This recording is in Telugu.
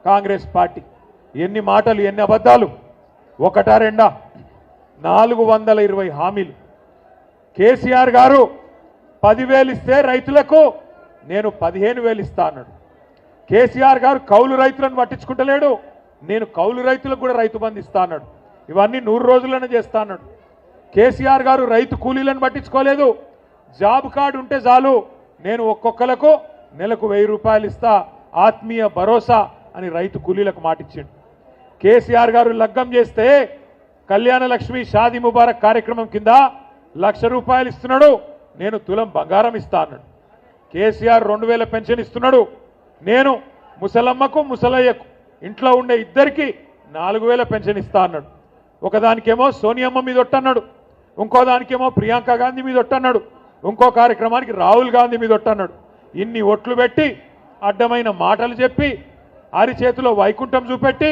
కాంగ్రెస్ పార్టీ. ఎన్ని మాటలు, ఎన్ని అబద్ధాలు, ఒకటా రెండా? 420 హామీలు. కేసీఆర్ గారు 10,000 ఇస్తే రైతులకు నేను 15,000 ఇస్తా అన్నాడు. కేసీఆర్ గారు కౌలు రైతులను పట్టించుకుంటలేడు, నేను కౌలు రైతులకు కూడా రైతు బంధు ఇస్తా అన్నాడు. ఇవన్నీ 100 రోజుల్లోనే చేస్తా అన్నాడు. కేసీఆర్ గారు రైతు కూలీలను పట్టించుకోలేదు. జాబ్ కార్డు ఉంటే చాలు, నేను ఒక్కొక్కలకు నెలకు 1000 రూపాయలు ఇస్తా, ఆత్మీయ భరోసా అని రైతు కూలీలకు మాటిచ్చిండు. కేసీఆర్ గారు లగ్గం చేస్తే కళ్యాణ లక్ష్మి షాదీ ముబారక్ కార్యక్రమం కింద 1,00,000 రూపాయలు ఇస్తున్నాడు, నేను తులం బంగారం ఇస్తా అన్నాడు. కేసీఆర్ 2,000 పెన్షన్ ఇస్తున్నాడు, నేను ముసలమ్మకు ముసలయ్యకు ఇంట్లో ఉండే ఇద్దరికి 4,000 పెన్షన్ ఇస్తా అన్నాడు. ఒకదానికేమో సోనియమ్మ మీద ఒట్టన్నాడు, ఇంకో దానికేమో ప్రియాంక గాంధీ మీద ఒట్టన్నాడు, ఇంకో కార్యక్రమానికి రాహుల్ గాంధీ మీద ఒట్టన్నాడు. ఇన్ని ఒట్లు పెట్టి అడ్డమైన మాటలు చెప్పి అరిచేతిలో వైకుంఠం చూపెట్టి